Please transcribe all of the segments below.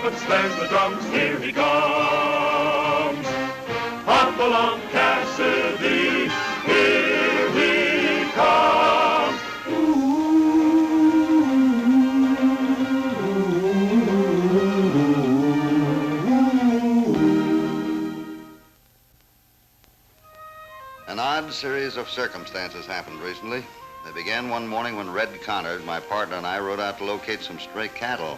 trumpets, there's the drums, here he comes. Hopalong Cassidy, here he comes. An odd series of circumstances happened recently. They began one morning when Red Connors, my partner, and I rode out to locate some stray cattle.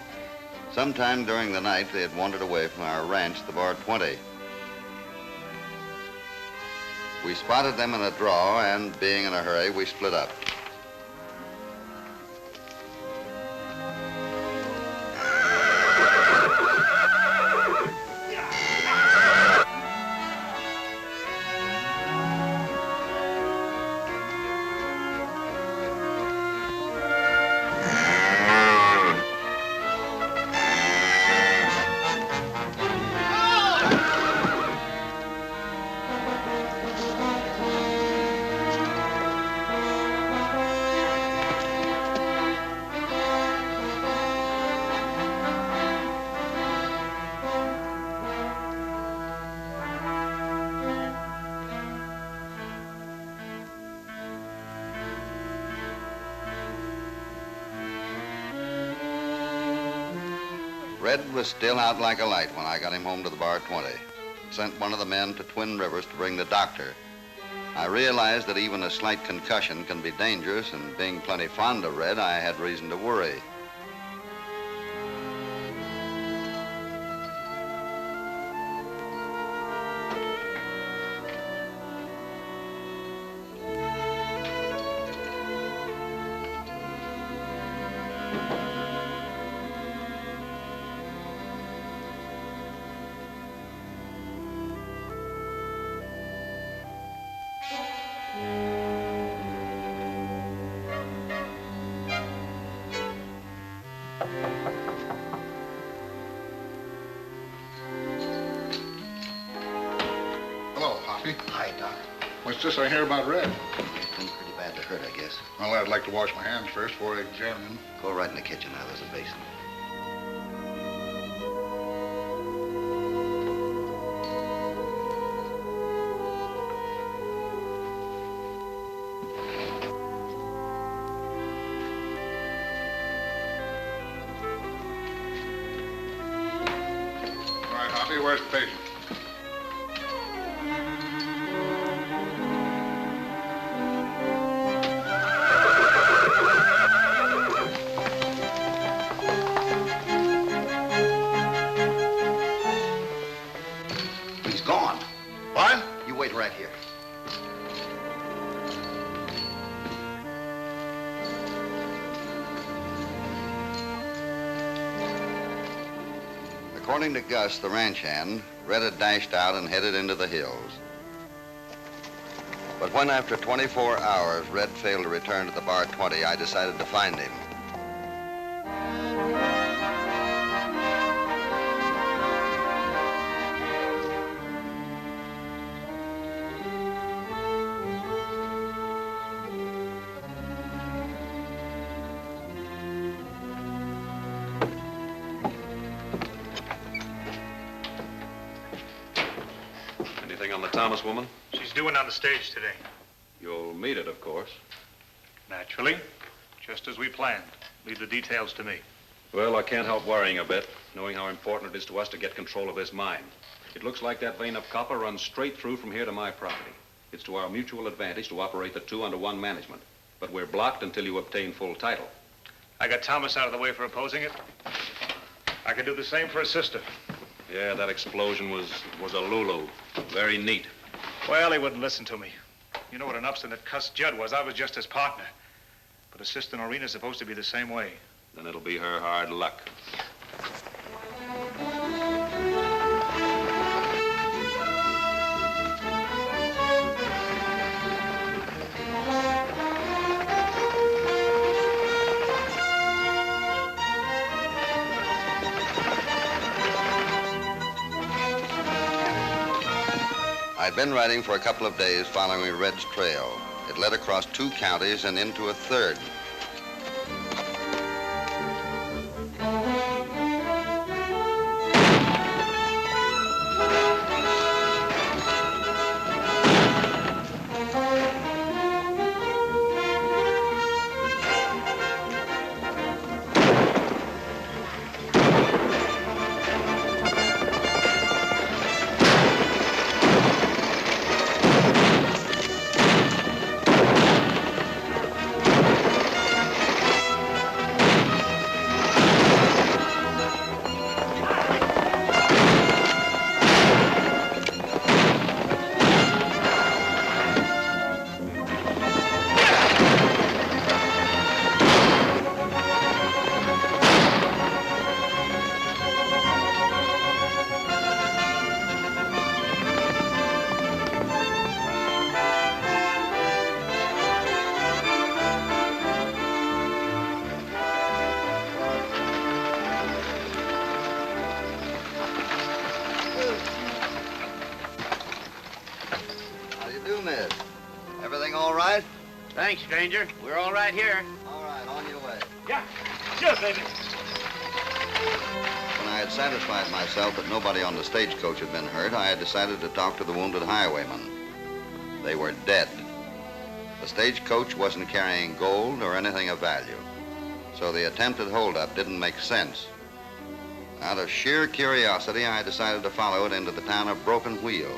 Sometime during the night, they had wandered away from our ranch, the Bar 20. We spotted them in a draw, and being in a hurry, we split up. Red was still out like a light when I got him home to the Bar 20. Sent one of the men to Twin Rivers to bring the doctor. I realized that even a slight concussion can be dangerous, and being plenty fond of Red, I had reason to worry. Hello, Hoppy. Hi, Doc. What's this I hear about Red? It's been pretty badly hurt, I guess. Well, I'd like to wash my hands first before I examine him. Go right in the kitchen now. There's a basin. All right, Hoppy, where's the patient? He's gone. What? You wait right here. According to Gus, the ranch hand, Red had dashed out and headed into the hills. But when, after 24 hours, Red failed to return to the Bar 20, I decided to find him. Anything on the Thomas woman? She's doing on the stage today. You'll meet it, of course. Naturally. Just as we planned. Leave the details to me. Well, I can't help worrying a bit, knowing how important it is to us to get control of this mine. It looks like that vein of copper runs straight through from here to my property. It's to our mutual advantage to operate the two under one management. But we're blocked until you obtain full title. I got Thomas out of the way for opposing it. I could do the same for his sister. Yeah, that explosion was a Lulu. Very neat. Well, he wouldn't listen to me. You know what an obstinate cuss Judd was. I was just his partner. But his sister Noreena's supposed to be the same way. Then it'll be her hard luck. I'd been riding for a couple of days following Red's trail. It led across 2 counties and into a third. Thanks, stranger. We're all right here. All right, on your way. Yeah, sure, baby. When I had satisfied myself that nobody on the stagecoach had been hurt, I had decided to talk to the wounded highwaymen. They were dead. The stagecoach wasn't carrying gold or anything of value, so the attempted holdup didn't make sense. Out of sheer curiosity, I decided to follow it into the town of Broken Wheel.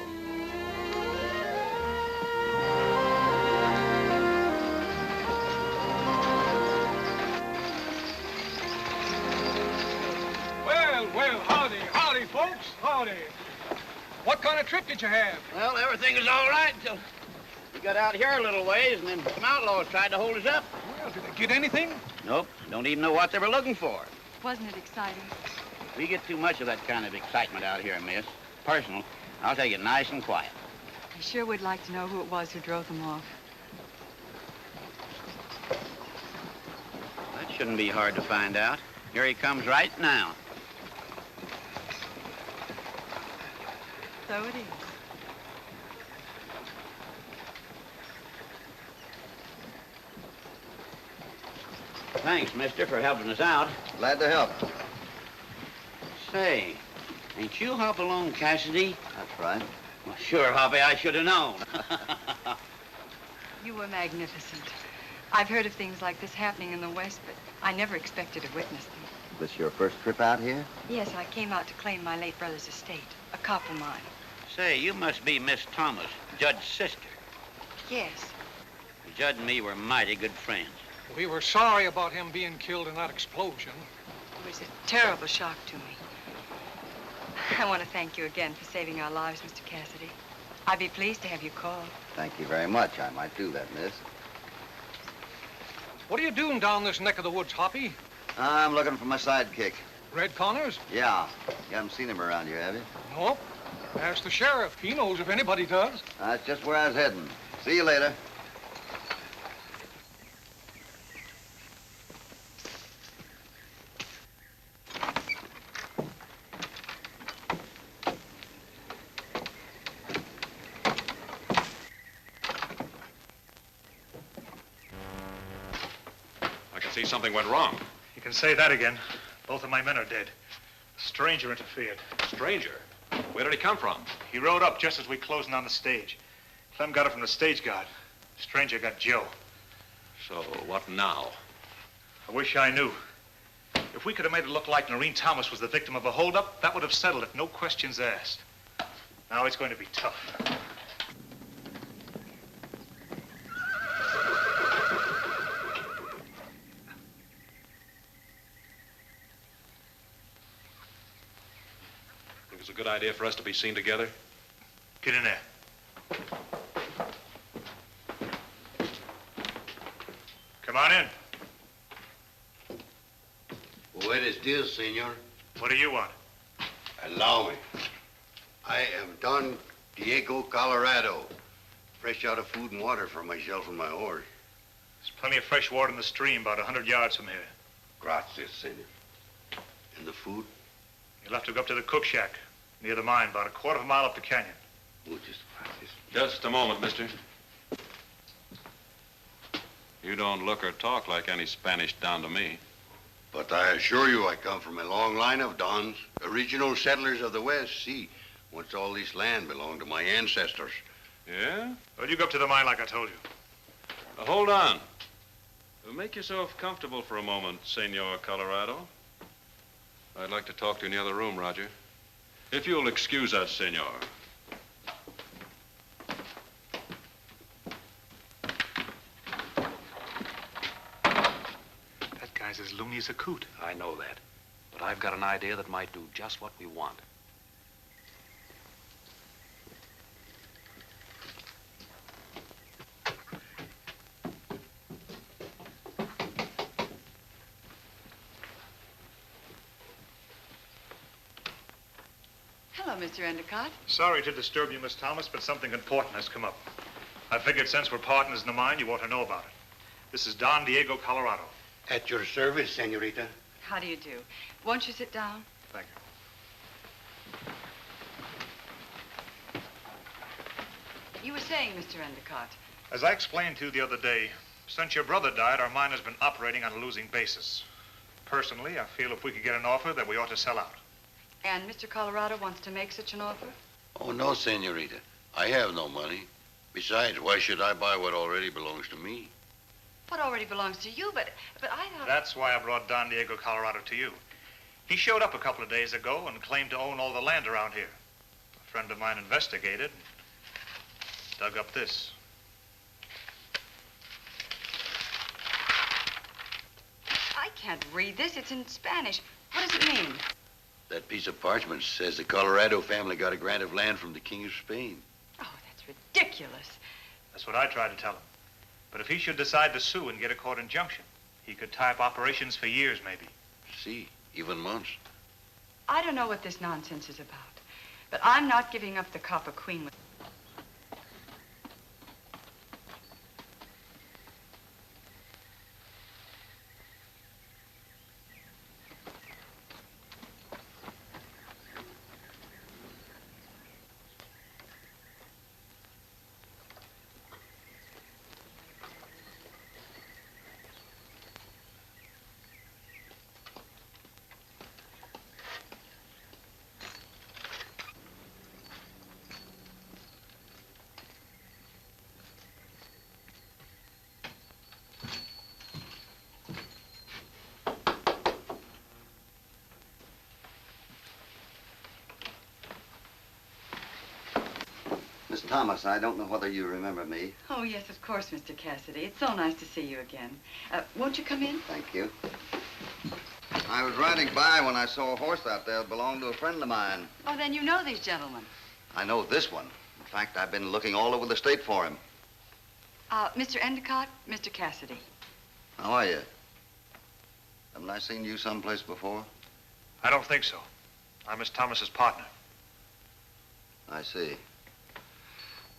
Well, howdy, folks, howdy. What kind of trip did you have? Well, everything was all right until we got out here a little ways, and then some outlaws tried to hold us up. Well, did they get anything? Nope, don't even know what they were looking for. Wasn't it exciting? We get too much of that kind of excitement out here, miss. Personal, I'll take it nice and quiet. I sure would like to know who it was who drove them off. That shouldn't be hard to find out. Here he comes right now. So it is. Thanks, mister, for helping us out. Glad to help. Say, ain't you Hopalong Cassidy? That's right. Well, sure, Hoppy, I should have known. You were magnificent. I've heard of things like this happening in the West, but I never expected to witness them. This your first trip out here? Yes, I came out to claim my late brother's estate, a copper mine. Say, you must be Miss Thomas, Judd's sister. Yes. Judd and me were mighty good friends. We were sorry about him being killed in that explosion. It was a terrible shock to me. I want to thank you again for saving our lives, Mr. Cassidy. I'd be pleased to have you call. Thank you very much. I might do that, miss. What are you doing down this neck of the woods, Hoppy? I'm looking for my sidekick. Red Connors? Yeah. You haven't seen him around here, have you? Nope. Ask the sheriff. He knows if anybody does. That's just where I was heading. See you later. I can see something went wrong. You can say that again. Both of my men are dead. A stranger interfered. Stranger? Where did he come from? He rode up just as we closed in on the stage. Clem got it from the stage guard. Stranger got Joe. So what now? I wish I knew. If we could have made it look like Noreen Thomas was the victim of a holdup, that would have settled it. No questions asked. Now it's going to be tough. Think it's a good idea for us to be seen together? Get in there. Come on in. Buenos dias, senor. What do you want? Allow me. I am Don Diego Colorado, fresh out of food and water for myself and my horse. There's plenty of fresh water in the stream about 100 yards from here. Gracias, senor. And the food? You'll have to go up to the cook shack near the mine, about a quarter of a mile up the canyon. Muchas gracias. Just a moment, mister. You don't look or talk like any Spanish Don to me. But I assure you I come from a long line of Dons, original settlers of the West. See, once all this land belonged to my ancestors. Yeah? Well, you go up to the mine like I told you. Hold on. Make yourself comfortable for a moment, Senor Colorado. I'd like to talk to you in the other room, Roger. If you'll excuse us, senor. That guy's as loony as a coot. I know that. But I've got an idea that might do just what we want. Hello, Mr. Endicott. Sorry to disturb you, Miss Thomas, but something important has come up. I figured since we're partners in the mine, you ought to know about it. This is Don Diego Colorado. At your service, senorita. How do you do? Won't you sit down? Thank you. You were saying, Mr. Endicott. As I explained to you the other day, Since your brother died, our mine has been operating on a losing basis. Personally, I feel if we could get an offer that we ought to sell out. And Mr. Colorado wants to make such an offer? Oh, no, senorita. I have no money. Besides, why should I buy what already belongs to me? What already belongs to you, but I thought... That's why I brought Don Diego Colorado to you. He showed up a couple of days ago and claimed to own all the land around here. A friend of mine investigated and dug up this. I can't read this. It's in Spanish. What does it mean? That piece of parchment says the Colorado family got a grant of land from the King of Spain. Oh, that's ridiculous. That's what I tried to tell him. But if he should decide to sue and get a court injunction, he could tie up operations for years, maybe. See, even months. I don't know what this nonsense is about, but I'm not giving up the Copper Queen with... Miss Thomas, I don't know whether you remember me. Oh, yes, of course, Mr. Cassidy. It's so nice to see you again. Won't you come in? Thank you. I was riding by when I saw a horse out there that belonged to a friend of mine. Oh, then you know these gentlemen. I know this one. In fact, I've been looking all over the state for him. Mr. Endicott, Mr. Cassidy. How are you? Haven't I seen you someplace before? I don't think so. I'm Miss Thomas's partner. I see.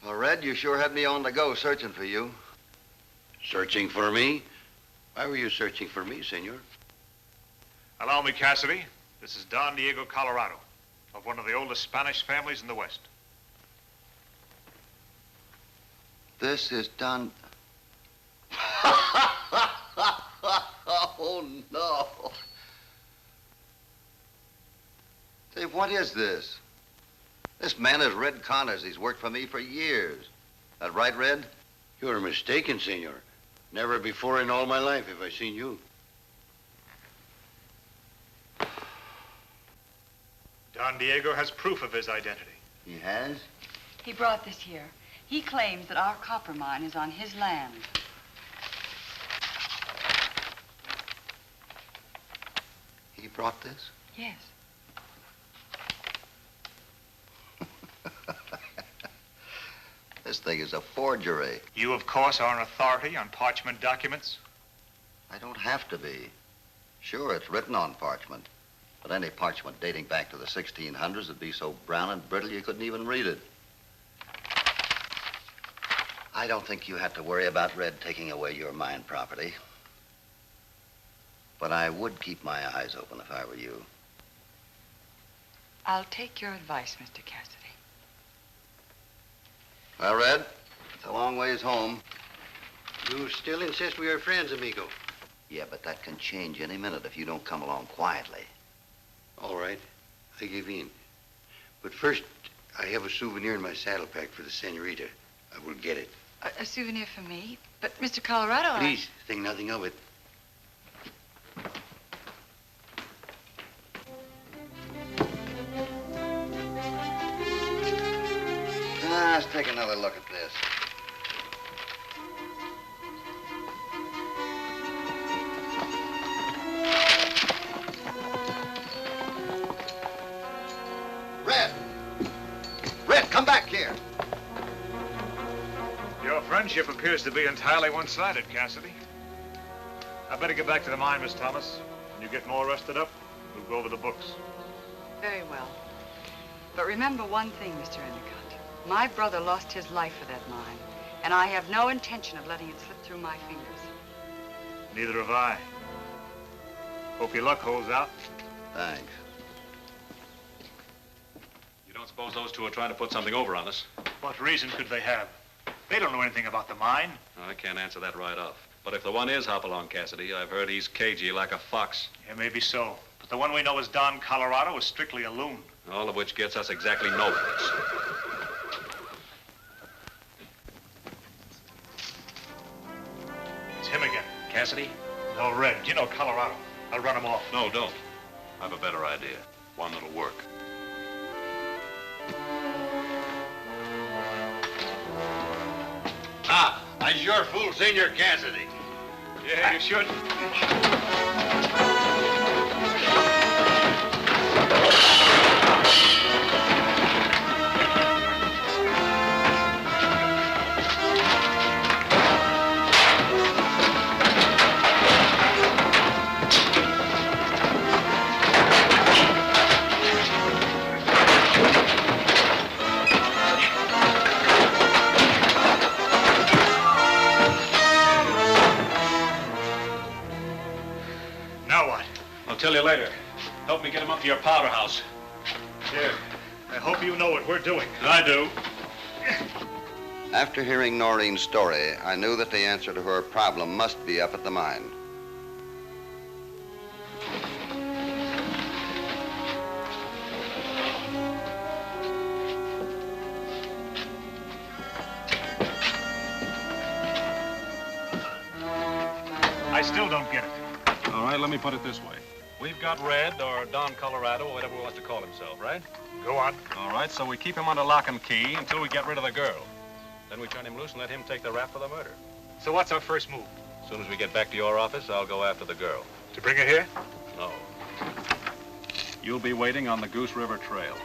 Well, Red, you sure had me on the go searching for you. Searching for me? Why were you searching for me, senor? Allow me, Cassidy. This is Don Diego Colorado, of one of the oldest Spanish families in the West. This is Don... Oh, no. Say, what is this? This man is Red Connors. He's worked for me for years. That right, Red? You're mistaken, senor. Never before in all my life have I seen you. Don Diego has proof of his identity. He has? He brought this here. He claims that our copper mine is on his land. He brought this? Yes. This thing is a forgery. You, of course, are an authority on parchment documents. I don't have to be. Sure, it's written on parchment. But any parchment dating back to the 1600s would be so brown and brittle you couldn't even read it. I don't think you had to worry about Red taking away your mine property. But I would keep my eyes open if I were you. I'll take your advice, Mr. Cassidy. Well, Red, it's a long ways home. You still insist we are friends, amigo? Yeah, but that can change any minute if you don't come along quietly. All right, I give in. But first, I have a souvenir in my saddle pack for the senorita. I will get it. A souvenir for me? But, Mr. Colorado, Please, think nothing of it. Let's take another look at this. Red! Red, come back here! Your friendship appears to be entirely one-sided, Cassidy. I better get back to the mine, Miss Thomas. When you get more rested up, we'll go over the books. Very well. But remember one thing, Mr. Endicott. My brother lost his life for that mine, and I have no intention of letting it slip through my fingers. Neither have I. Hope your luck holds out. Thanks. You don't suppose those two are trying to put something over on us? What reason could they have? They don't know anything about the mine. I can't answer that right off. But if the one is Hopalong Cassidy, I've heard he's cagey like a fox. Yeah, maybe so. But the one we know as Don Colorado is strictly a loon. All of which gets us exactly no place. It's him again. Cassidy? No, Red. You know Colorado. I'll run him off. No, don't. I have a better idea. One that'll work. Ah, I sure fooled Senor Cassidy. Yeah, you should. Tell you later. Help me get him up to your powder house. Here. I hope you know what we're doing. I do. After hearing Noreen's story, I knew that the answer to her problem must be up at the mine. I still don't get it. All right, let me put it this way. We've got Red, or Don Colorado, or whatever he wants to call himself, right? Go on. All right, so we keep him under lock and key until we get rid of the girl. Then we turn him loose and let him take the rap for the murder. So what's our first move? As soon as we get back to your office, I'll go after the girl. To bring her here? No. You'll be waiting on the Goose River Trail.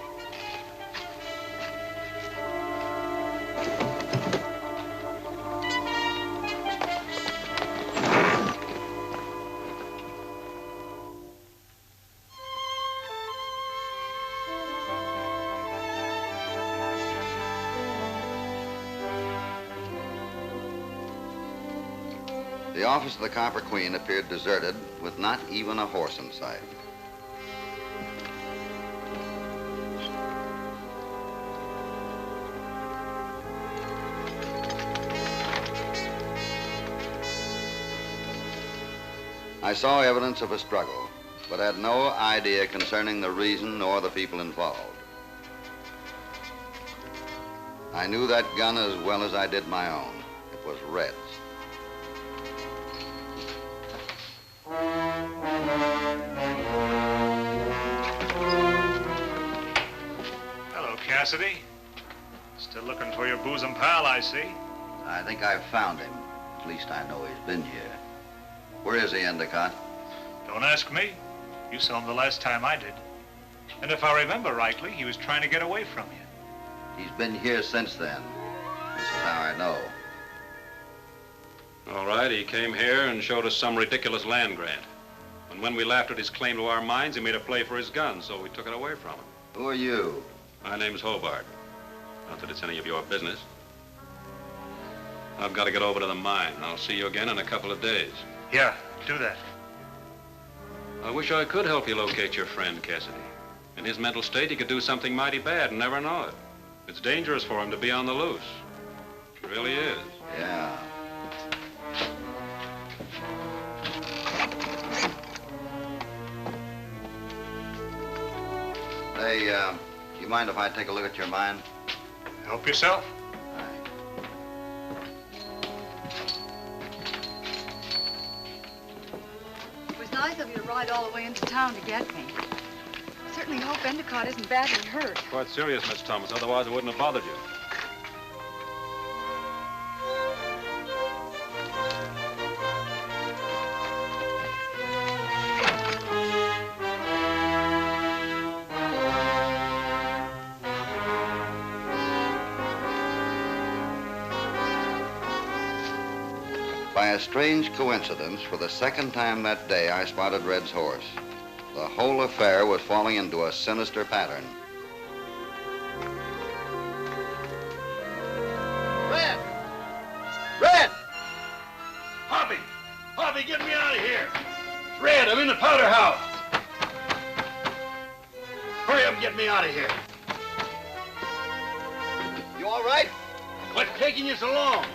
The office of the Copper Queen appeared deserted, with not even a horse in sight. I saw evidence of a struggle, but had no idea concerning the reason or the people involved. I knew that gun as well as I did my own. It was Red's. Hello, Cassidy. Still looking for your bosom pal, I see. I think I've found him. At least I know he's been here. Where is he, Endicott? Don't ask me. You saw him the last time I did. And if I remember rightly, he was trying to get away from you. He's been here since then. This is how I know. All right, he came here and showed us some ridiculous land grant. And when we laughed at his claim to our mines, he made a play for his gun, so we took it away from him. Who are you? My name's Hobart. Not that it's any of your business. I've got to get over to the mine. I'll see you again in a couple of days. Yeah, do that. I wish I could help you locate your friend, Cassidy. In his mental state, he could do something mighty bad and never know it. It's dangerous for him to be on the loose. It really is. Yeah. Hey, you mind if I take a look at your mine? Help yourself. It was nice of you to ride all the way into town to get me. I certainly hope Endicott isn't badly hurt. Quite serious, Miss Thomas. Otherwise, I wouldn't have bothered you. By a strange coincidence, for the second time that day, I spotted Red's horse. The whole affair was falling into a sinister pattern. Red! Red! Hoppy! Hoppy, get me out of here! It's Red, I'm in the powder house! Hurry up and get me out of here. You all right? What's taking you so long?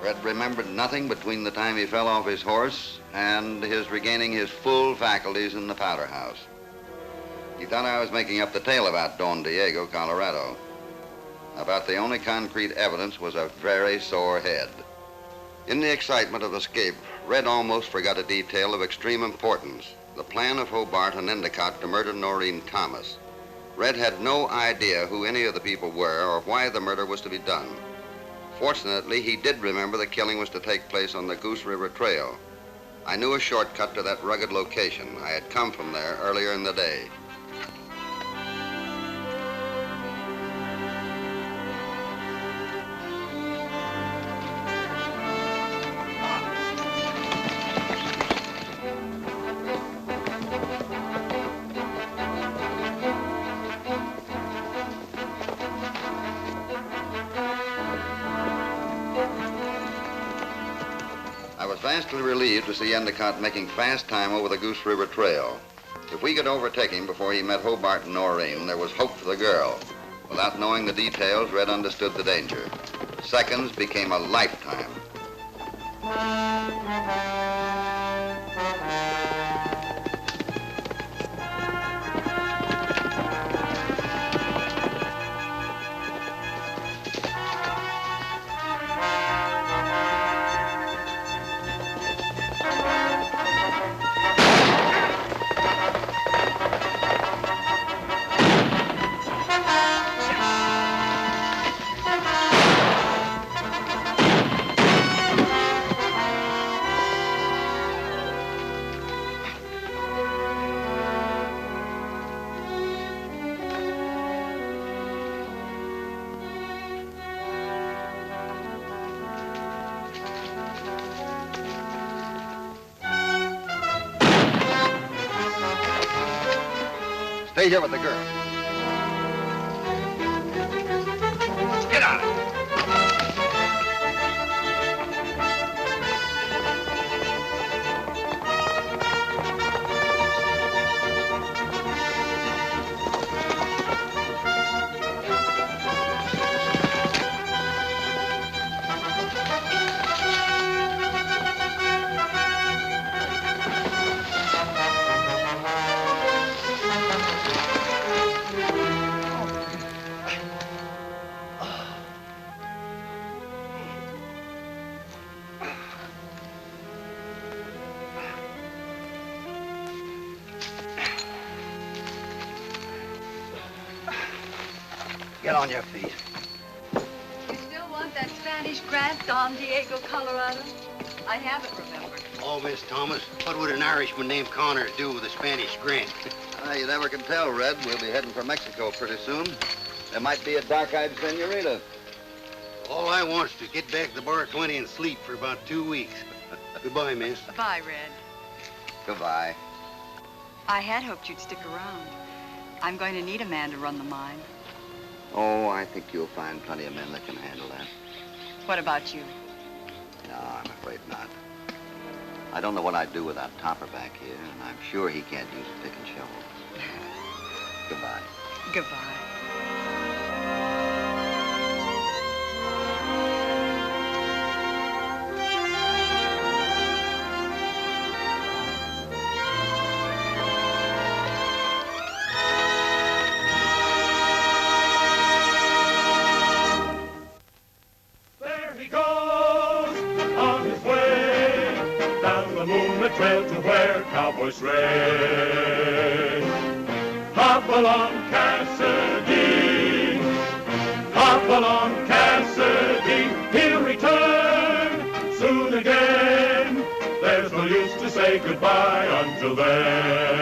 Red remembered nothing between the time he fell off his horse and his regaining his full faculties in the powder house. He thought I was making up the tale about Don Diego, Colorado. About the only concrete evidence was a very sore head. In the excitement of escape, Red almost forgot a detail of extreme importance, the plan of Hobart and Endicott to murder Noreen Thomas. Red had no idea who any of the people were or why the murder was to be done. Fortunately, he did remember the killing was to take place on the Goose River Trail. I knew a shortcut to that rugged location. I had come from there earlier in the day. I was vastly relieved to see Endicott making fast time over the Goose River Trail. If we could overtake him before he met Hobart and Noreen, there was hope for the girl. Without knowing the details, Red understood the danger. Seconds became a lifetime. Stay here with the girl. Get out of here. Get on your feet. You still want that Spanish grant, Don Diego, Colorado? I haven't remembered. Oh, Miss Thomas, what would an Irishman named Connors do with a Spanish grant? You never can tell, Red. We'll be heading for Mexico pretty soon. There might be a dark-eyed senorita. All I want is to get back to Bar 20 and sleep for about 2 weeks. Goodbye, miss. Bye, Red. Goodbye. I had hoped you'd stick around. I'm going to need a man to run the mine. Oh, I think you'll find plenty of men that can handle that. What about you? No, I'm afraid not. I don't know what I'd do without Topper back here, and I'm sure he can't use a pick and shovel. Goodbye. Goodbye. Trail to where cowboys race. Hopalong Cassidy, Hopalong Cassidy, he'll return soon again. There's no use to say goodbye until then.